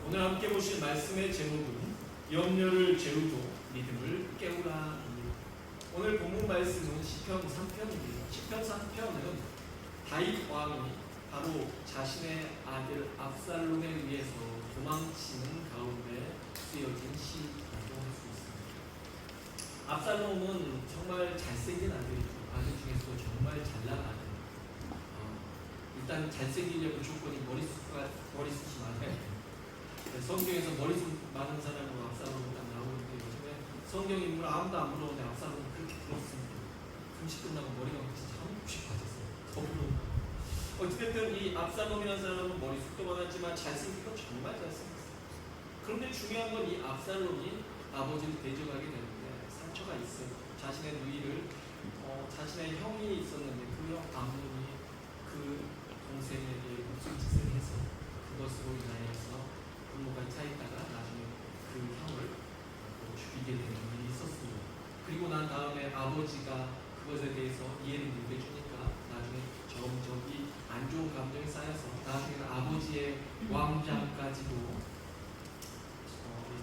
오늘 함께 보실 말씀의 제목은 염려를 재우고 믿음을 깨우라. 오늘 본문 말씀은 시편 3편입니다. 시편 3편은 다윗 왕이 바로 자신의 아들 압살롬에 의해서 도망치는 가운데 쓰여진 시라고 할 수 있습니다. 압살롬은 정말 잘생긴 아들이죠. 아들 중에서 정말 잘난 아들. 일단 잘생기려면 조건이 머리숱이 많아야 돼요. 성경에서 머리숱 많은 사람으로 압살롬이 딱 나오는데 요즘에 성경 인물 아무도 안 부러운데 압살롬은 그렇게 부럽습니다. 금식 끝나고 머리가 진짜 한 겹씩 빠졌어요. 더 부러운. 어쨌든 이 압살롬이라는 사람은 머리숱도 많았지만 잘생기고 정말 잘생겼어요. 그런데 중요한 건 이 압살롬이 아버지를 대적하게 되는데 상처가 있어요. 자신의 누이를 자신의 형이 있었는데 그 형 암논이 그 동생에게 무슨 짓을 해서 그것으로 인하여서 부모가 차있다가 나중에 그 형을 죽이게 되는 일이 있었습니다. 그리고 난 다음에 아버지가 그것에 대해서 이해를 못 해주니까 나중에 점점 이 안 좋은 감정이 쌓여서 나중에는 아버지의 왕좌까지도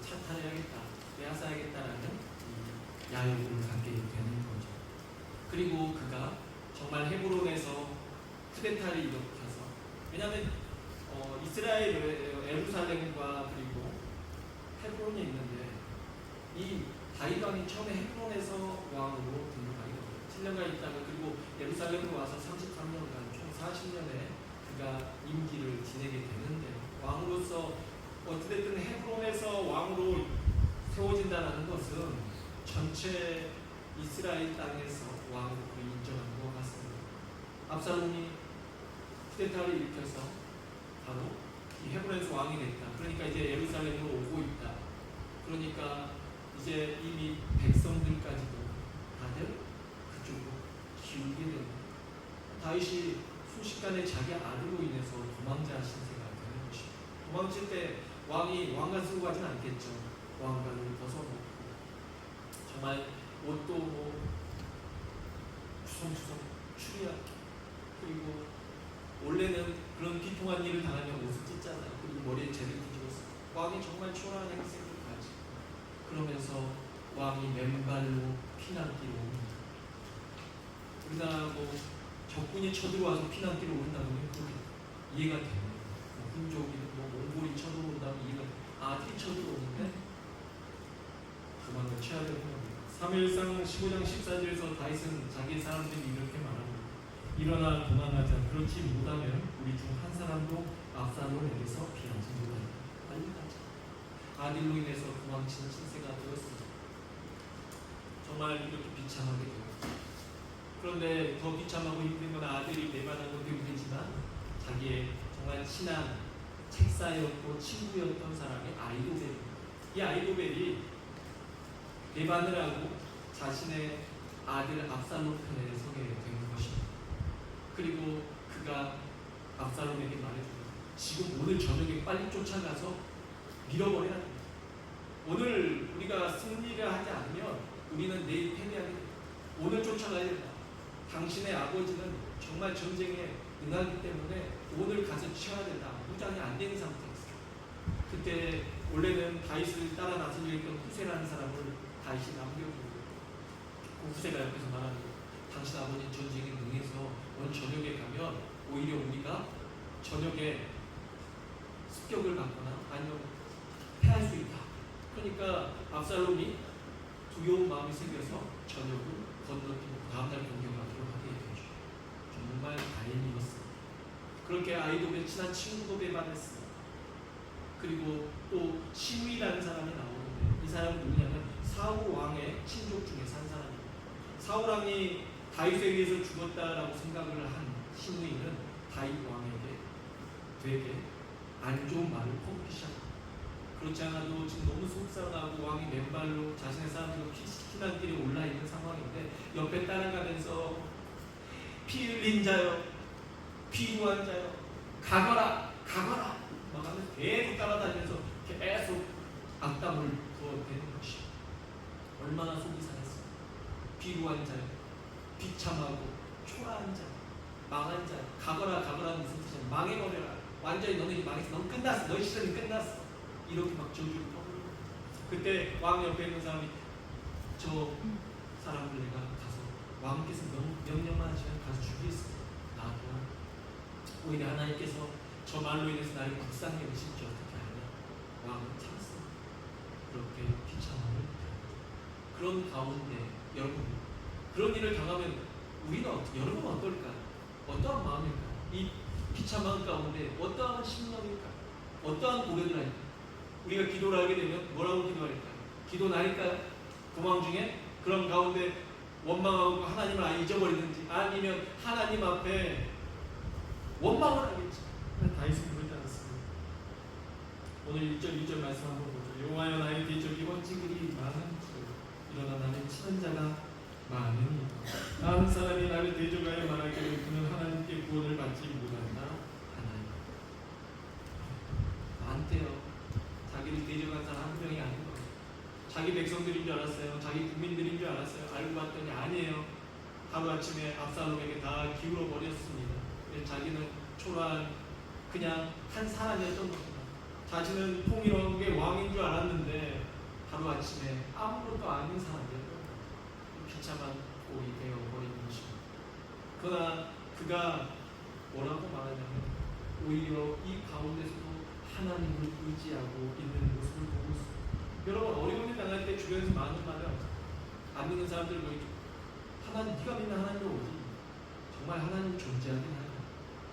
찬탈해야겠다, 빼앗아야겠다라는 야욕을 갖게 되는 거죠. 그리고 그가 정말 헤브론에서 쿠데타를 일으켜서, 왜냐하면 이스라엘 예루살렘과 그리고 헤브론이 있는데 이 다윗 왕이 처음에 헤브론에서 왕으로 등극하게 됩니다. 7년간 있다가 그리고 예루살렘으로 와서 33년간 총 40년에 그가 임기를 지내게 되는데, 왕으로서 어찌됐든 헤브론에서 왕으로 세워진다는 것은 전체 이스라엘 땅에서 왕으로 인정한 것 같습니다. 압살롬이 쿠데타를 일으켜서 바로 이 헤브론에서 왕이 됐다. 그러니까 이제 예루살렘으로 오고 있다. 그러니까 이제 이미 백성들까지도 다들 그쪽으로 기울게 됩니다. 다윗이 순식간에 자기 아들로 인해서 도망자 신세가 되는 것입니다. 도망칠 때 왕이 왕관 쓰고 가진 않겠죠. 왕관을 벗어놓고 정말 옷도 주섬주섬 추리하고, 그리고 원래는 그런 비통한 일을 당하면 옷을 찢잖아요. 그리고 머리에 재를 뒤집었어요. 왕이 정말 초라한 행색을 가지고 그러면서 왕이 맨발로 피난길을 옵니다. 우리나라 적군이 쳐들어와서 피난길을 오른다면 그렇게 이해가 됩니다. 훈족이든 몽골이 쳐들어온다면 이해가 됩니다. 아들이 쳐들어오는데 도망을 쳐야 되는 겁니다. 3일상 15장 14절에서 다윗은 자기 사람들이 이렇게 말합니다. 일어나 도망하자. 그렇지 못하면 우리 중 한 사람도 압살롬에게서 피하지 못하리라. 빨리 가자. 아들로 인해서 도망치는 신세가 되었습니다. 정말 이렇게 비참하게 되었습니다. 그런데 더 비참하고 힘든 건 아들이 배반하고 배우되지만 자기의 정말 친한 책사였고 친구였던 사람이 아히도벨입니다. 이 아히도벨이 배반을 하고 자신의 아들 압살롬 편에 서게 된 것입니다. 그리고 그가 압살롬에게 말해줍니다. 지금 오늘 저녁에 빨리 쫓아가서 밀어버려야 됩니다. 오늘 우리가 승리를 하지 않으면 우리는 내일 패배하게 됩니다. 오늘 쫓아가야 된다. 당신의 아버지는 정말 전쟁에 응하기 때문에 오늘 가서 치어야 된다. 무장이 안 된 상태였어요. 그때 원래는 다윗을 따라 나서려 했던 후세라는 사람을 다윗이 남겨두고, 그 후세가 옆에서 말합니다. 당신 아버지 전쟁에 응해서 오늘 저녁에 가면 오히려 우리가 저녁에 습격을 받거나 아니면 패할 수 있다. 그러니까 압살롬이 두려운 마음이 생겨서 저녁을 건너뛰고 다음날 공격하기로 하게 되죠. 정말 다행이었습니다. 그렇게 아히도벨 친한 친구도 배반했습니다. 그리고 또 시므이라는 사람이 나오는데 이 사람은 누구냐면 사울 왕의 친족 중에서 한 사람입니다. 사울 왕이 다윗에 의해서 죽었다라고 생각을 한 시므이는 다윗 왕에게 되게 안 좋은 말을 퍼붓기 시작합니다. 그렇지 않아도 지금 너무 속상하고 왕이 맨발로 자신의 사람들과 피난길에 올라있는 상황인데 옆에 따라가면서 피 흘린 자여, 피구한 자여, 가거라 가거라 막 하면서 계속 따라다니면서 계속 악담을 부어대는 것이 얼마나 속이 상했어. 피구한 자여, 비참하고 초라한 자, 망한 자. 가거라 가거라는 무슨 뜻이냐. 망해버려라. 완전히 너는 망했어. 넌 끝났어. 너의 시간이 끝났어. 이렇게 막 저주를 퍼부어요. 그때 왕 옆에 있는 사람이 저 사람을 내가 가서 왕께서 명령만 하시면 가서 죽이겠습니다. 나도야. 오히려 하나님께서 저 말로 인해서 나를 국상에 오실지 어떻게 하냐. 왕은 참았어. 그렇게 비참함을 그런 가운데 여러분 그런 일을 당하면 우리는 여러분 어떨까? 어떠한 마음일까? 이 비참한 가운데 어떠한 심령일까? 어떠한 고백을 할까? 우리가 기도를 하게 되면 뭐라고 기도할까요? 기도 나니까 도망 중에 그런 가운데 원망하고 하나님을 아예 잊어버리든지 아니면 하나님 앞에 원망을 하겠지. 다윗은 그러지 않았습니다. 오늘 1절 2절 말씀 한번 보죠. 여호와여 나의 대적이 어찌 많은지 일어나 나를 치는 자가 많으니 다른 사람이 나를 대적하여 말하기를 그는 하나님께 구원을 받지 못한다 하나님. 많대요. 자기를 대적한 사람 한 명이 아닌 거예요. 자기 백성들인 줄 알았어요. 자기 국민들인 줄 알았어요. 알고 봤더니 아니에요. 하루아침에 압살롬에게 다 기울어 버렸습니다. 자기는 초라한 그냥 한 사람이었던 겁니다. 자신은 통일왕국의 왕인 줄 알았는데 하루아침에 아무것도 아닌 사람이었던 겁니다. 비참한 꼴이 되어버린 것입니다. 그러나 그가 뭐라고 말하냐면 오히려 이 가운데서도 하나님을 의지하고 있는 모습을 보고 있습니다. 여러분 어려움을 당할 때 주변에서 많은 말을 안 믿는 사람들 뭐 하나님 네가 믿는 하나님이 어디? 정말 하나님 존재하긴 하냐.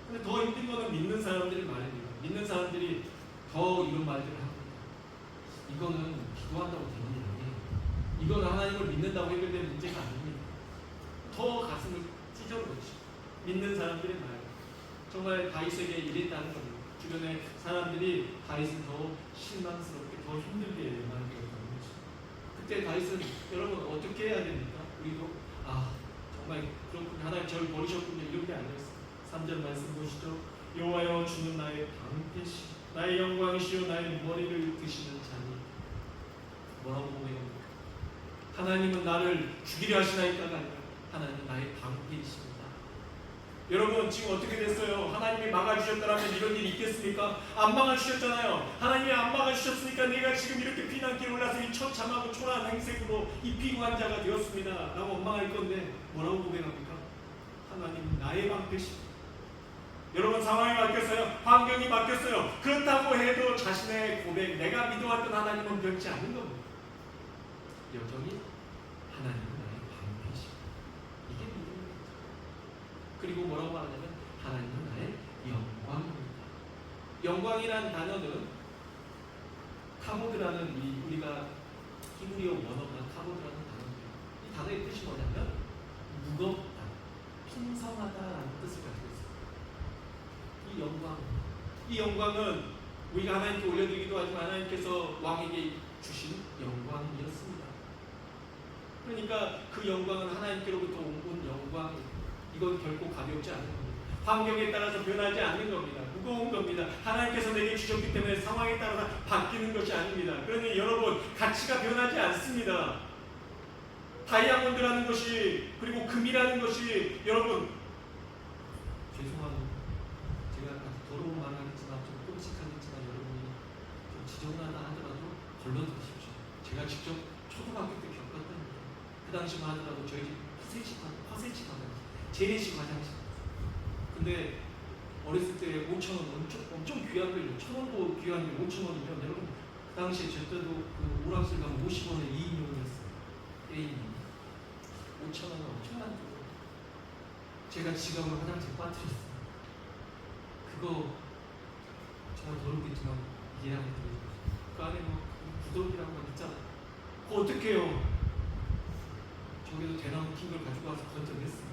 근데 더 힘든 거는 믿는 사람들의 말입니다. 믿는 사람들이 더 이런 말들을 합니다. 이거는 기도한다고 되는 일 아니에요. 이거는 하나님을 믿는다고 해결되는 문제가 아닙니다. 더 가슴을 찢어버리죠. 믿는 사람들의 말. 정말 다윗에게 이랬다는 겁니다. 주변의 사람들이 다윗을 더 실망스럽게 더 힘들게 만들었다는 거죠. 그때 다윗은 여러분 어떻게 해야 됩니까? 우리도 정말 그렇군요. 하나님 저를 버리셨군요. 이렇게 알렸어요. 3절 말씀 보시죠. 여호와여 주는 나의 방패시 나의 영광이시요 나의 머리를 드시는 자니. 뭐라고 고백합니까? 하나님은 나를 죽이려 하시나이까가 아니라 하나님은 나의 방패이십니다. 여러분 지금 어떻게 됐어요? 하나님이 막아주셨다면 이런 일이 있겠습니까? 안 막아주셨잖아요. 하나님이 안 막아주셨으니까 내가 지금 이렇게 피난길에 올라서 이 처참하고 초라한 행색으로 이 피고한 자가 되었습니다 라고 원망할 건데 뭐라고 고백합니까? 하나님은 나의 방패십니다. 여러분 상황이 바뀌었어요. 환경이 바뀌었어요. 그렇다고 해도 자신의 고백 내가 믿어왔던 하나님은 변치 않는 겁니다. 여전히 하나님은 나의 방패십니다. 이게 믿음입니다. 그리고 뭐라고 말하냐면 하나님은 나의 영광입니다. 영광이라는 단어는 카보드라는 우리가 히브리어 원어가 카보드라는 단어인데요. 이 단어의 뜻이 뭐냐면 무겁다, 풍성하다라는 뜻을 가지고 있습니다. 이 영광은 우리가 하나님께 올려드리기도 하지만 하나님께서 왕에게 주신 영광이었습니다. 그러니까 그 영광은 하나님께로부터 온 영광입니다. 이건 결코 가볍지 않은 겁니다. 환경에 따라서 변하지 않는 겁니다. 무거운 겁니다. 하나님께서 내게 주셨기 때문에 상황에 따라서 바뀌는 것이 아닙니다. 그러니 여러분 가치가 변하지 않습니다. 다이아몬드라는 것이 그리고 금이라는 것이 여러분 죄송합니다. 제가 더러운 말을 하겠지만 좀 끔찍하겠지만 여러분이 좀 지저분하다 하더라도 걸러드십시오. 제가 직접 초등학교 때 겪었답니다. 그 당시만 하더라도 저희 집 화생식 화장실 재래식 화장실. 근데 어렸을 때 5,000원 엄청 귀한 걸요. 1,000원도 귀한 게 5,000원이면 여러분 그 당시에 저 때도 그 오락실 가면 50원에 2인용을 했어요. 1인용 5,000원은 엄청난 거. 제가 지갑으로 화장실 빠뜨렸어요. 그거 정말 더럽겠지만 이해하게 되죠. 그 안에 뭐 구더기라고 막 있잖아요. 그거 어떡해요? 저기서 대나무 킨 걸 가지고 와서 건져냈어요.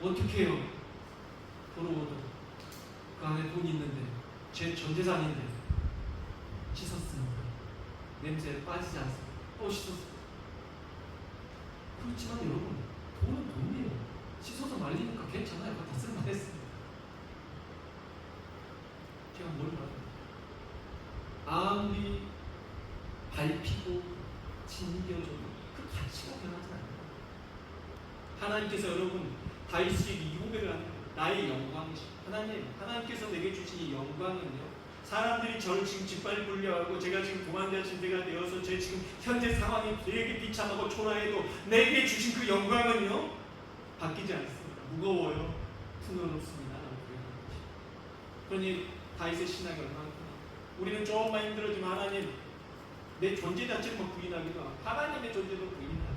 어떻게 해요? 더러워도 그 안에 돈이 있는데 제 전 재산인데 씻었습니다. 냄새 빠지지 않습니다. 또 씻었습니다. 그렇지만 여러분 돈은 돈이에요. 씻어서 말리니까 괜찮아요. 그거 다 쓸만했습니다. 제가 뭘 말해요? 아무리 밟히고 진겨져도 그 가치가 변하지 않아요. 하나님께서 여러분 다윗에게 이 고백을 합니다. 나의 영광이시. 하나님께서 내게 주신 이 영광은요 사람들이 저를 지금 짓밟으려고 제가 지금 도망자 침대가 되어서 제 지금 현재 상황이 되게 비참하고 초라해도 내게 주신 그 영광은요 바뀌지 않습니다. 무거워요. 풍요롭습니다. 그러니 다윗의 신앙이 얼마나 우리는 조금만 힘들어지만 하나님 내 존재 자체를 부인하기도 하고 하나님의 존재도 부인하고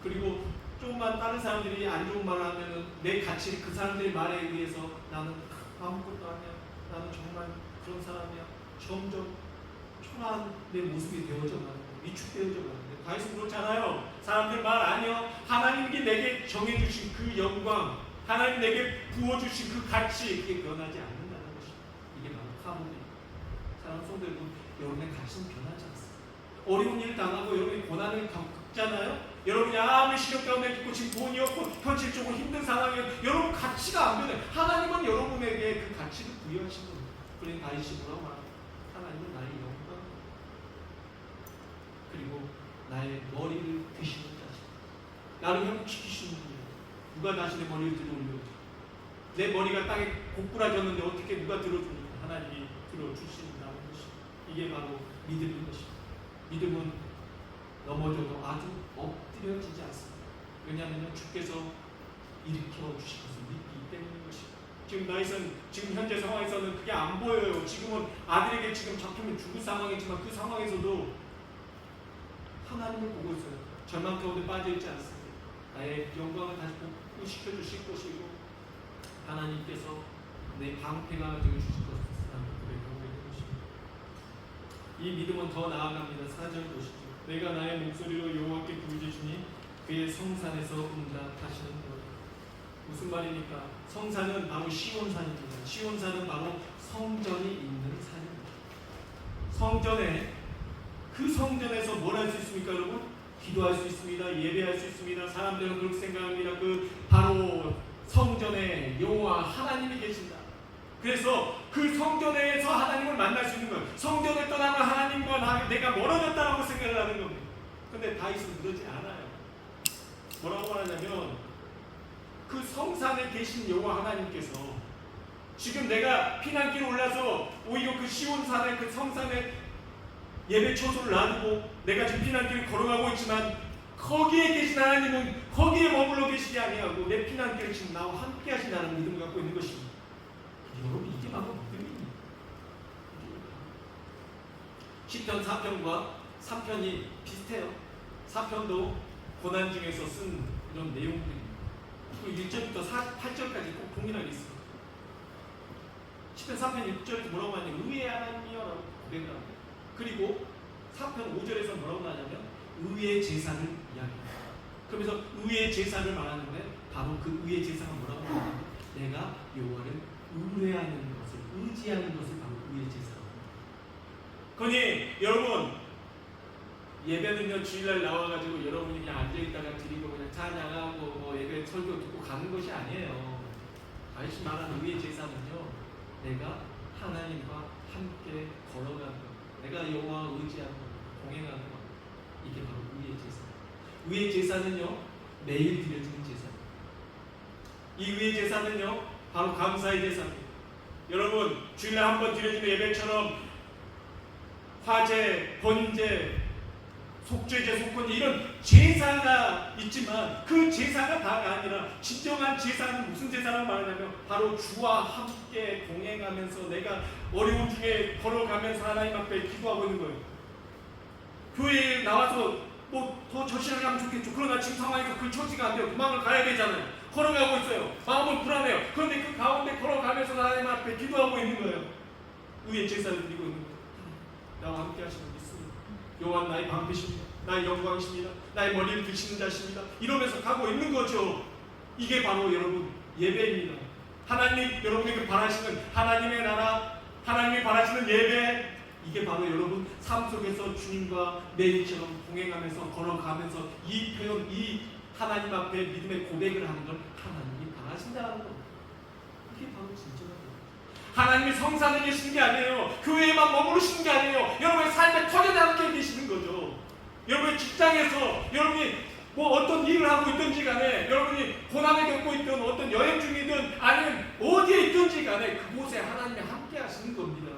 그리고 조금만 다른 사람들이 안 좋은 말을 하면은 내 가치 그 사람들의 말에 의해서 나는 아무것도 아니야. 나는 정말 그런 사람이야. 점점 초라한 내 모습이 되어져 가는 위축되어져 가는데 다윗은 그렇잖아요. 사람들 말 아니요. 하나님께 내게 정해주신 그 영광, 하나님 내게 부어주신 그 가치 그게 변하지 않는다는 것이 이게 바로 카본입니다. 사랑하는 성도 여러분, 여러분의 가치는 변하지 않습니다. 어려운 일을 당하고 여러분이 고난을 겪잖아요. 여러분이 아무리 시력 가운데 있고 지금 돈이 없고 현실적으로 힘든 상황이면 여러분 가치가 안 변해요. 하나님은 여러분에게 그 가치를 부여하신 겁니다. 그러니 다윗이 뭐라고 말합니다. 하나님은 나의 영광 그리고 나의 머리를 드시는 자신 나를 회복시키시는 분이에요. 누가 다시 내 머리를 들어올려줘. 내 머리가 땅에 고꾸라졌는데 어떻게 누가 들어줍니까? 하나님이 들어주신다는 것이 이게 바로 믿음인 것입니다. 믿음은 넘어져도 아주 엎드려지지 않습니다. 왜냐하면 주께서 일으켜 주신 것을 믿기 때문인 것입니다. 지금 다윗은 지금 현재 상황에서는 그게 안 보여요. 지금은 아들에게 지금 잡히면 죽을 상황이지만 그 상황에서도 하나님을 보고 있어요. 절망 가운데 빠져있지 않습니다. 나의 영광을 다시 복구시켜 주실 것이고 하나님께서 내 방패가 되어 주실 것을 고백하고 있는 것입니다. 이 믿음은 더 나아갑니다. 4절 보시죠. 내가 나의 목소리로 여호와께 부르짖으니 그의 성산에서 응답하시는 것. 무슨 말입니까? 성산은 바로 시온산입니다. 시온산은 바로 성전이 있는 산입니다. 성전에 그 성전에서 뭘 할 수 있습니까, 여러분? 기도할 수 있습니다. 예배할 수 있습니다. 사람들은 그렇게 생각합니다. 그 바로 성전에 여호와 하나님이 계신다. 그래서 그 성전에서 하나님을 만날 수 있는 거예요. 성전을 떠나면 하나님과 내가 멀어졌다라고 생각을 하는 겁니다. 그런데 다윗은 그러지 않아요. 뭐라고 말하냐면 그 성산에 계신 여호와 하나님께서 지금 내가 피난길에 올라서 오히려 그 시온산의 그 성산에 예배 처소를 놔두고 내가 지금 피난길을 걸어가고 있지만 거기에 계신 하나님은 거기에 머물러 계시지 아니하고 내 피난길을 지금 나와 함께 하신다는 믿음을 갖고 있는 것입니다. 여러분 이게 바로 믿음입니다. 시편 4편과 3편이 비슷해요. 4편도 고난 중에서 쓴 이런 내용들입니다. 1절부터 8절까지 꼭 동일하게 있습니다. 시편 4편 1절에서 뭐라고 하냐면 의의 하나님이여 라고 고백을 합니다. 그리고 4편 5절에서 뭐라고 하냐면 의의 제사를 이야기합니다. 그러면서 의의 제사를 말하는데 바로 그 의의 제사가 뭐라고 하냐면 내가 여호와를 의뢰하는 것을 의지하는 것을 바로 의의 제사라고 합니다. 그러니 여러분 예배는요 주일날 나와가지고 여러분이 그냥 앉아있다가 드리고 그냥 찬양하고 뭐 예배 설교 듣고 가는 것이 아니에요. 다시 말하는 의의 제사는요 내가 하나님과 함께 걸어가는 것, 내가 여호와 의지하는 것, 동행하는 것, 이게 바로 의의 제사. 의의 제사는요 매일 드려지는 제사입니다. 이 의의 제사는요 바로 감사의 제사입니다. 여러분 주일날 한번 드려지는 예배처럼 화제, 번제, 속죄제, 속건제 이런 제사가 있지만 그 제사가 다가 아니라 진정한 제사는 무슨 제사라고 말하냐면 바로 주와 함께 동행하면서 내가 어려운 중에 걸어가면서 하나님 앞에 기도하고 있는 거예요. 교회에 나와서 뭐 더 절실하게 하면 좋겠죠. 그러나 지금 상황에서 그 처지가 안 돼요. 도망을 가야 되잖아요. 걸어가고 있어요. 마음은 불안해요. 그런데 그 가운데 걸어가면서 하나님 앞에 기도하고 있는 거예요. 의의 제사를 드리고 있는 거예요. 나와 함께 하시는 분 있습니다. 여호와 나의 방패십니다. 나의 영광이십니다. 나의 머리를 드시는 자십니다. 이러면서 가고 있는 거죠. 이게 바로 여러분 예배입니다. 하나님 여러분에게 바라시는 하나님의 나라, 하나님이 바라시는 예배, 이게 바로 여러분 삶 속에서 주님과 매일처럼 동행하면서 걸어가면서 이 표현, 이 하나님 앞에 믿음의 고백을 하는 걸 하나님이 바라신다는 겁니다. 이게 바로 진정한 거예요. 하나님이 성산에 계시는 게 아니에요. 교회에만 머무르시는 게 아니에요. 여러분의 삶에 터져나가게 계시는 거죠. 여러분의 직장에서 여러분이 뭐 어떤 일을 하고 있든지 간에 여러분이 고난을 겪고 있든 어떤 여행 중이든 아니면 어디에 있든지 간에 그곳에 하나님이 함께 하시는 겁니다.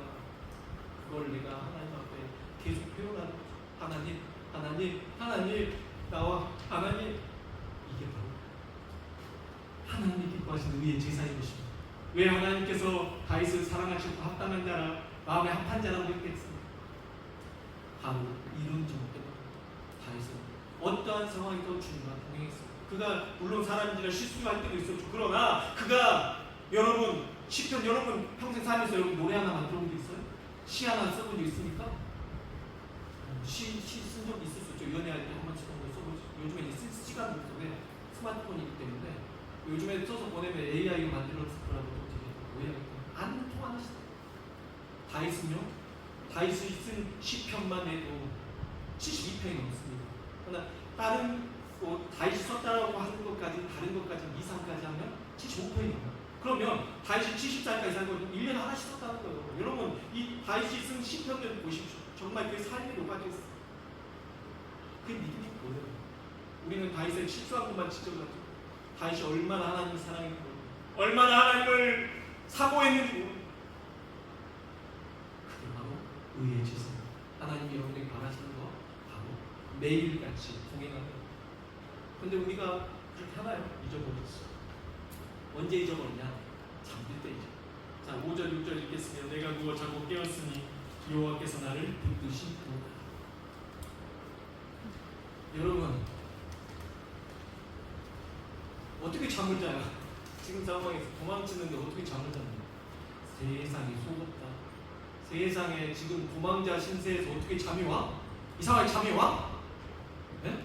그걸 내가 하나님 앞에 계속 표현하는 거죠. 하나님, 하나님, 하나님, 나와 하나님. 이게 바로 하나님이 기뻐하시는 의의 제사인 것입니다. 왜 하나님께서 다윗을 사랑하시고 합당한 자라 마음에 합한 자라고 했겠습니까? 바로 이런 점 때문에 다윗은 어떠한 상황에도 주님과 동행했습니다. 그가 물론 사람인지라 실수할 때도 있었죠. 그러나 그가 여러분 시편 여러분 평생 살면서 여러분 노래 하나 만들어 본 적 있어요? 시 하나 써본 적 있습니까? 시 쓴 적이 있었죠. 연애할 때 한 번씩 써보죠. 요즘에 이제 쓸 시간이 없어. 왜? 스마트폰이기 때문에 요즘에 써서 보내면 AI가 만들었을 거라고 되게 오해하니까 안 통하는 시대. 다윗은요? 다윗이 쓴 시편만 해도 72편이 넘습니다. 그러나 다른 다윗이 썼다고 하는 것까지 다른 것까지 이상까지 하면 75편이 넘어요. 그러면 다윗이 70살까지 살고 1년에 하나씩 썼다는 거예요. 여러분 이 다윗이 쓴 시편을 보십시오. 정말 그 삶이 녹아져 있어요. 그게 믿음이 뭐예요? 우리는 다윗의 실수한 것만 지적하죠. 다윗이 얼마나 하나님을 사랑했고 얼마나 하나님을 사모했는지 모릅니다. 그게 바로 의의 제사. 하나님이 여러분에게 바라시는 거 바로 매일같이 동행하는. 근데 우리가 그렇게 하나요? 잊어버렸어. 언제 잊어버리냐? 잠들 때 잊어. 자, 5절 6절 읽겠습니다. 내가 누워 자고 깨었으니 여호와께서 나를 붙드신 도다. 여러분 어떻게 잠을 자요? 지금 상황에서 도망치는데 어떻게 잠을 잡니까? 세상이 속었다. 세상에 지금 도망자 신세에서 어떻게 잠이 와? 이상하게 잠이 와? 네?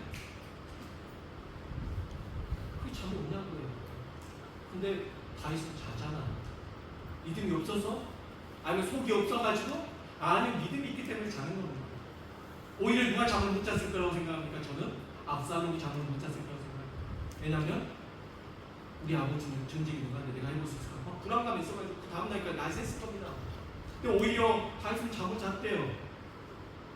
그게 잠이 오냐고요. 근데 다윗은 자잖아. 믿음이 없어서? 아니면 속이 없어가지고? 아니면 믿음이 있기 때문에 자는 겁니다. 오히려 누가 잠을 못 잤을 거라고 생각합니까? 저는 압살롬이 잠을 못 잤을 거라고 생각합니다. 왜냐면 우리 아버지는 전쟁이 누가인데 내가 해볼 수 있을까? 불안감이 있어가지고 그 다음날까지 날샜을 겁니다. 근데 오히려 다윗은 잠을 잤대요.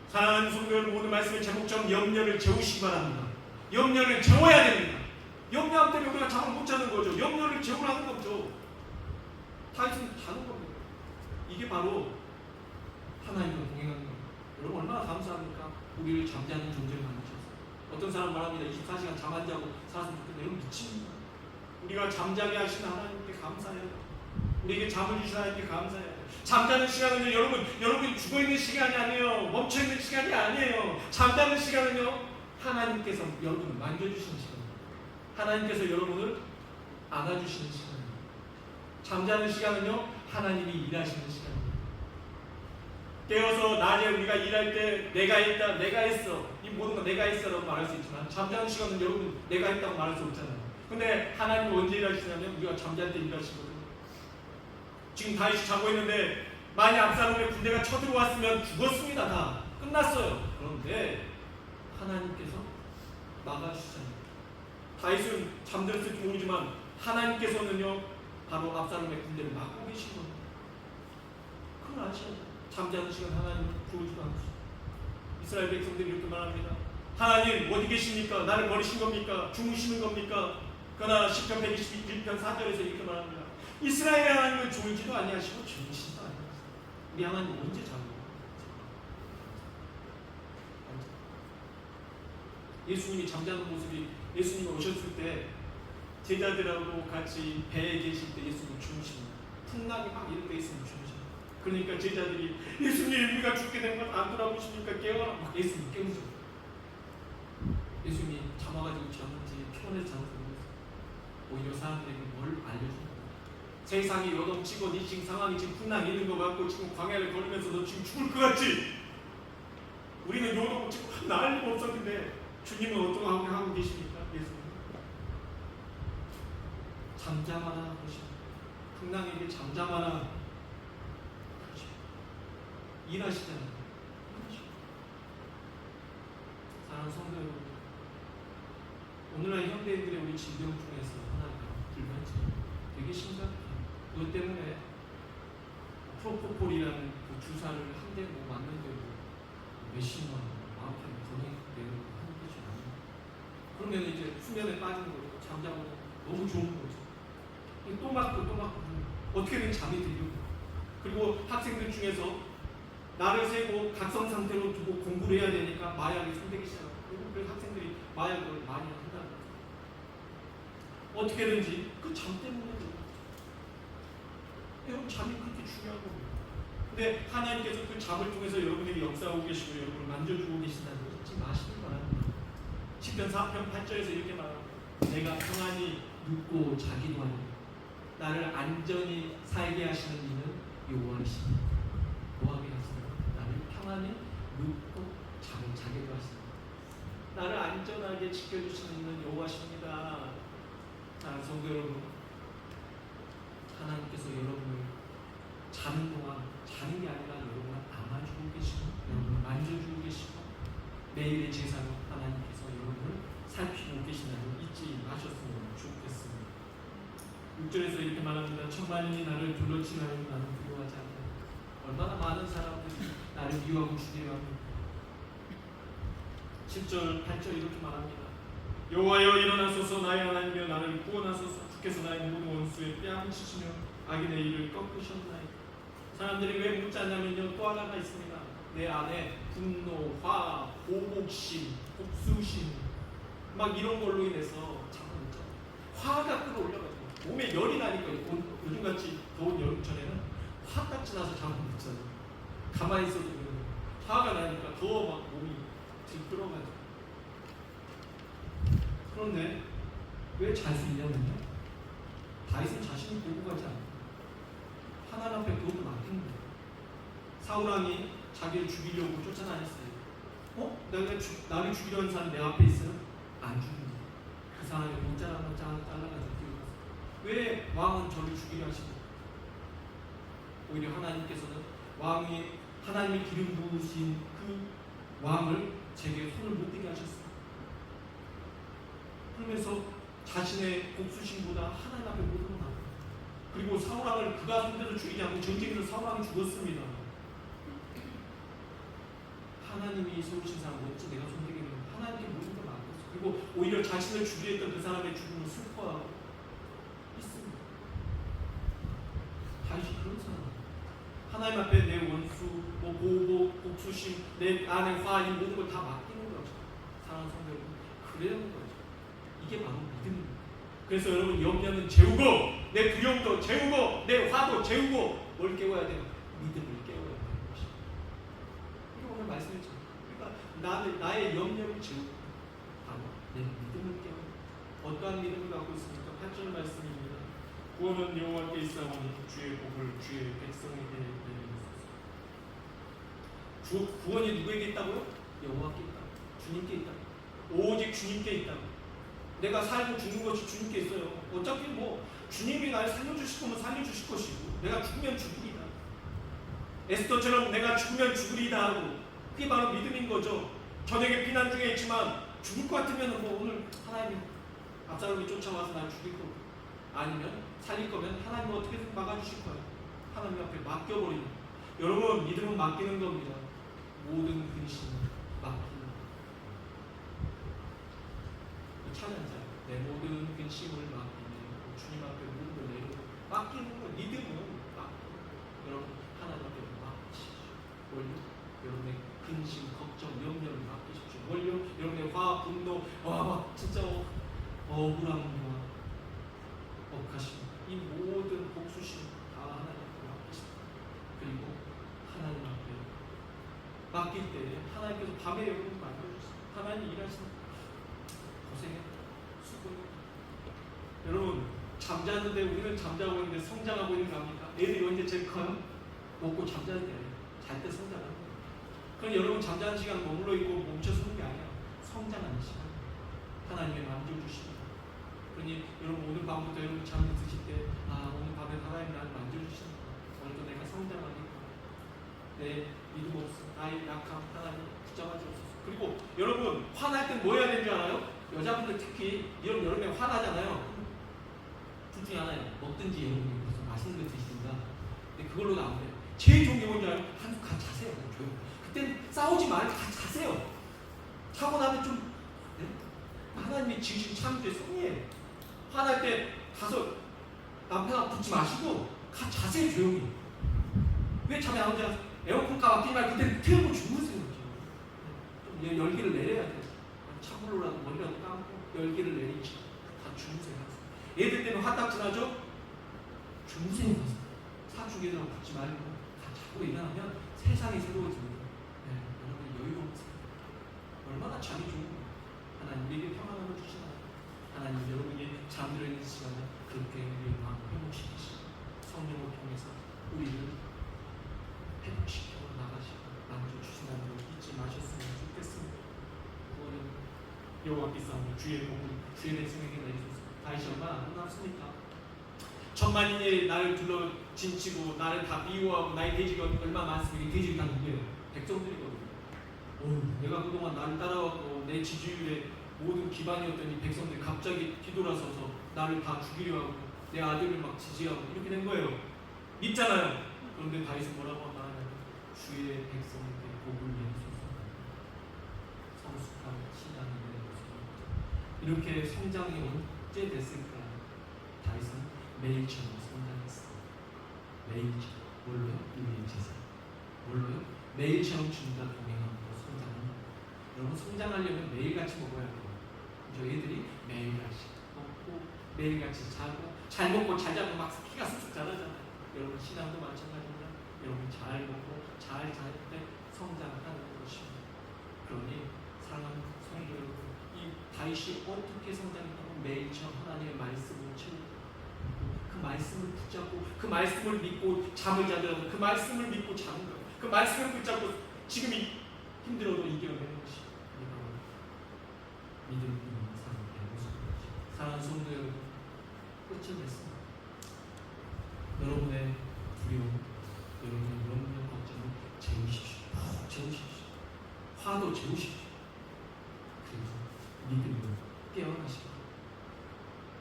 사랑하는 성도 여러분, 오늘 말씀의 제목처럼 염려를 재우시기 바랍니다. 염려를 재워야 됩니다. 염려함 때문에 우리가 잠을 못 자는 거죠. 염려를 재우라는 거죠. 다윗은 자는 겁니다. 이게 바로 하나님과 동행하는 겁니다. 여러분 얼마나 감사합니까? 우리를 잠자는 존재를 만드셔서. 어떤 사람 말합니다. 24시간 잠 안 자고 살았으면 좋겠다. 여러분 미칩니다. 우리가 잠자게 하신 하나님께 감사해요. 우리에게 잠을 주신 하나님께 감사해요. 잠자는 시간은요, 여러분이 죽어있는 시간이 아니에요. 멈춰있는 시간이 아니에요. 잠자는 시간은요, 하나님께서 여러분을 만져주시는 시간입니다. 하나님께서 여러분을 안아주시는 시간입니다. 잠자는 시간은요, 하나님이 일하시는 시간입니다. 깨어서 낮에 우리가 일할 때 내가 했다, 내가 했어, 이 모든 거 내가 했어라고 말할 수 있지만 잠자는 시간은 여러분 내가 했다고 말할 수 없잖아요. 근데 하나님은 언제 일하시냐면 우리가 잠잘 때 일하시거든요. 지금 다윗이 자고 있는데 만약 압살롬의 군대가 쳐들어왔으면 죽었습니다. 다 끝났어요. 그런데 하나님께서 막아주시잖아요. 다윗은 잠들었을지 모르지만 하나님께서는요 바로 압살롬의 군대를 막고 계신 겁니다. 그걸 아셔야죠. 잠자는 시간 하나님은 주어지도 않으시죠. 이스라엘 백성들이 이렇게 말합니다. 하나님 어디 계십니까? 나를 버리신 겁니까? 주무시는 겁니까? 그러나 시편 121편 4절에서 이렇게 말합니다. 이스라엘의 하나님은 졸지도 아니하시고 주무시지도 아니하시고. 우리 하나님 언제 자고? 예수님이 잠자는 모습이, 예수님이 오셨을 때 제자들하고 같이 배에 계실 때 예수님이 주무십니다. 풍랑이 막 이럴 때 있으면 주무십니다. 그러니까 제자들이 예수님 우리가 죽게 된 건 안 돌아보십니까? 깨어라. 막 예수님 깨우죠. 예수님이 잠아가지고 잤는지 피곤해서 잤는지 모르겠어요. 오히려 사람들에게 뭘 알려줍니다. 세상이 요동치고 네 지금 상황이 지금 풍랑이 있는 것 같고 지금 광야를 걸으면서 너 지금 죽을 것 같지? 우리는 요동치고 난리가 없었는데 주님은 어떻게 하고 계십니까? 예수님 잠잠하라 그러십니다. 풍랑에게 잠잠하라 일하시잖아요. 사랑하는 성도 여러분, 오늘날 현대인들의 우리 질병 중에서 하나가 불면증 되게 심각해요. 그것 때문에 프로포폴이라는 그 주사를 한 대 뭐 맞는데도 몇십만 원, 마음껏 돈이 내는 거 하는 것이 아니에요. 그러면 이제 수면에 빠진 거죠. 잠자고 너무 좋은 거죠. 또 맞고 어떻게든 잠이 들려고. 그리고 학생들 중에서 나를 세고 각성 상태로 두고 공부를 해야 되니까 마약이 손대기 시작하고, 그래서 학생들이 마약을 많이 한다는 거예요. 어떻게든지 그 잠 때문에 그래요. 여러분, 잠이 그렇게 중요한 겁니다. 근데 하나님께서 그 잠을 통해서 여러분에게 역사하고 계시고 여러분을 만져주고 계신다는 걸 잊지 마시기 바랍니다. 시편 4편 8절에서 이렇게 말합니다. 내가 평안히 눕고 자기도 하니 나를 안전히 살게 하시는 이는 여호와이시니, 뭐하게 하시는, 나를 평안히 눕고 잠을 자게도 하시는, 나를 안전하게 지켜주시는 이는 여호와십니다. 사랑하는 성도 여러분, 하나님께서 여러분을 자는 동안 자는 게 아니라 여러분을 안아주고 계시고 여러분을 만져주고 계시고 매일의 제사로 하나님께서 여러분을 살피고 계신다는 걸 잊지 마셨으면 좋겠습니다. 6절에서 이렇게 말합니다. 천만인이 나를 둘러치하여 나는 두려워하지 않는다. 얼마나 많은 사람들이 나를 미워하고 죽이려 합니다. 7절 8절 이렇게 말합니다. 여호와여 일어나소서, 나의 하나님이여 나를 구원하소서. 주께서 나의 모든 원수의 뺨치시며 악인의 일을 꺾으셨나이다. 사람들이 왜 묻지 않냐면요, 또 하나가 있습니다. 내 안에 분노, 화, 보복심, 복수심 막 이런 걸로 인해서 자꾸 묻죠. 화가 끌어올려가지고 몸에 열이 나니까, 요즘같이 더운 여름철에는 화같이 나서 잠을 못 자요. 가만히 있어도 그래요. 화가 나니까 더 막 몸이 들끓어가지고. 그런데 왜 잘 수 있냐면요, 다윗은 자신이 보고 가지 않아요. 하나님 앞에 그것도 맡긴 거예요. 사울왕이 자기를 죽이려고 쫓아다녔어요. 나를 죽이려 하는 사람이 내 앞에 있어요? 안 죽입니다. 그 사람이 문자를 한번 잘라가지고 뛰어갔어요. 왜 왕은 저를 죽이려 하시고? 오히려 하나님께서는 하나님이 기름 부으신 그 왕을 제게 손을 못 대게 하셨어요. 그러면서 자신의 복수심보다 하나님 앞에 모든 걸 놔요. 그리고 사울왕을 그가 손대서 죽이지 않고 전쟁에서 사울왕이 죽었습니다. 하나님이 세우신 사람 어찌 내가 손대게 되는, 하나님께 모든 걸 맡겼어. 그리고 오히려 자신을 죽이했던 그 사람의 죽음을 슬퍼하고 있습니다. 다윗이 그런 사람. 하나님 앞에 내 원수, 보복, 복수심, 내 안에 화, 이 모든 걸 다 맡기는 거죠. 사랑하는 성도 여러분, 그러는 거죠. 이게 바로 믿음입니다. 그래서 여러분, 염려는 재우고, 내 두려움도 재우고, 내 화도 재우고, 뭘 깨워야 돼요? 믿음을 깨워야 되는 것입니다. 이게 오늘 말씀이죠. 그러니까 나의 염려를 재우고 바로 내 믿음을 깨워야 돼요. 어떠한 믿음을 갖고 있습니까? 8절 말씀입니다. 구원은 여호와께 있사오니 주의 복을 주의 백성에게 내리소서. 구원이 누구에게 있다고요? 여호와께 있다. 주님께 있다. 오직 주님께 있다. 내가 살고 죽는 것이 주님께 있어요. 어차피 주님이 날 살려주실 거면 살려주실 것이고, 내가 죽으면 죽으리다. 에스더처럼 내가 죽으면 죽으리다 하고, 그게 바로 믿음인 거죠. 저녁에 비난 중에 있지만 죽을 것 같으면 오늘 하나님이 압살롬이 쫓아와서 날 죽일 거고, 아니면 살릴 거면 하나님은 어떻게든 막아주실 거예요. 하나님 앞에 맡겨버리는. 여러분, 믿음은 맡기는 겁니다. 모든 근심은 맡기는 겁니다. 찬양자요. 내 모든 근심을 맡기는, 주님 앞에 모든 걸 내려 맡기는 거. 믿음은 맡기는. 여러분, 하나님 앞에 맡기십시오. 여러분의 근심, 걱정, 염려를 맡기십시오. 여러분의 화, 분노, 막 진짜 억울함과 억하심, 이 모든 복수심 다 하나님 앞에 맡기십시오. 그리고 하나님 앞에 맡길 때 하나님께서 밤에 여러분을 만들어주세요. 하나님 일하시는 고생했다, 수고했다. 여러분, 잠자는데 우리는 잠자고 있는데 성장하고 있는 거 압니까? 애들이 언제 제일 커요? 먹고 잠자는 게 아니에요. 잘 때 성장하는 거예요. 그럼 여러분, 잠자는 시간 머물러 있고 멈춰서는 게 아니야. 성장하는 시간. 하나님의 만져주시고. 그러니 여러분, 오늘 밤부터 여러분 잠이 드실 때, 오늘 밤에 하나님 나를 만져주시는 거야. 오늘도 내가 성장하겠구나. 내 믿음 없음, 나의 약함 하나님 붙잡아 주옵소서. 그리고 여러분, 화날 땐 뭐 해야 되는 줄 알아요? 여자분들 특히 이런 여름에 화나잖아요. 둘 중에 하나예요. 먹든지 여러분이 무슨 맛있는 거 드시든가. 근데 그걸로는 안 돼요. 제일 좋은 게 뭔지 알아요? 한숨 같이 자세요. 조용. 그땐 싸우지 말고 같이 자세요. 자고 나면 좀, 네? 하나님이 지으신 창조의 섭리예요. 화날 때 가서 남편하고 붙지 마시고 같이 자세요. 조용히. 왜 잠이 안 오지 않아요? 에어컨 아끼지 말고 그때 태우고 주무세요. 좀 열기를 내려야 돼요. 찬물로라도 머리라도 감고 열기를 내리지. 다 주무세요. 애들 때문에 화딱지나죠? 주무세요. 사춘기들하고 붙지 말고 다 자고 일어나면 세상이 새로워집니다. 네, 여러분 여유로우세요. 얼마나 잠이 좋은 거예요. 하나님 우리에게 평안함을 주시나요? 하나님 여러분이 잠들어 있는 시간에 그렇게 우리의 마음을 회복시키시고 성령을 통해서 우리를 회복시켜 나가시고 만져주신다는 걸 잊지 마셨으면 좋겠습니다. 오늘 여호와께 싸우는 주의 복을 주의 백성에게 내주소서. 다윗이 얼마나 아름답습니까? 천만인이 나를 둘러 진치고 나를 다 미워하고 나의 돼지가 얼마나 많습니까? 돼지가 다 누구예요? 백성들이거든요. 내가 그동안 나를 따라왔고 내 지지율의 모든 기반이었던 이 백성들이 갑자기 뒤돌아서서 나를 다 죽이려 하고 내 아들을 막 지지하고 이렇게 된 거예요. 믿잖아요. 그런데 다윗은 뭐라고 말하냐면 주의 백성에게 복을 내주소서. 성숙한 신앙이 되는 이렇게 성장이 언제 됐을까? 다윗은 매일처럼 성장했어. 매일처럼. 뭘로요? 우리의 제사. 뭘로요? 매일처럼 주님과 동행하고 성장하는 거예요. 여러분 성장하려면 매일같이 먹어야 돼요. 저 애들이 매일같이 먹고 매일같이 자고 잘 먹고 잘 자고 막 키가 쑥쑥 자라잖아요. 여러분 신앙도 마찬가지입니다. 여러분 잘 먹고 잘 잘 때 성장하는 것입니다. 그러니 사랑하는 성도 여러분, 이 다윗이 어떻게 성장했다고 매일처럼 하나님의 말씀을 채우고 그 말씀을 붙잡고 그 말씀을 믿고 잠을 자더라도 그 말씀을 믿고 자는 거예요. 그 말씀을 붙잡고 지금이 힘들어도 이겨내는 것이 믿음 있는 삶의 모습입니다. 사랑하는 성도 여러분, 끝을 냈습니다. 여러분의 두려움, 여러분의 염려, 걱정을 재우십시오. 푹 재우십시오. 화도 재우십시오. 그래서 믿음으로 깨어나시고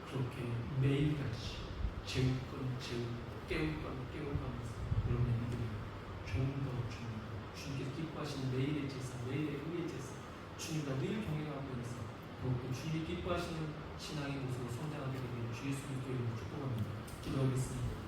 그렇게 매일같이 재울 건 재우고 깨울 건 깨울가면서 여러분의 믿음을 조금 더 주님께서 기뻐하시는 매일의 제사, 매일의 의의 제사, 주님과 늘 동행하고 있어서 더욱더 주님이 기뻐하시는 신앙의 모습으로 성장하게 되기를 주 예수 그리스도의 이름으로 축복합니다. 기도하겠습니다.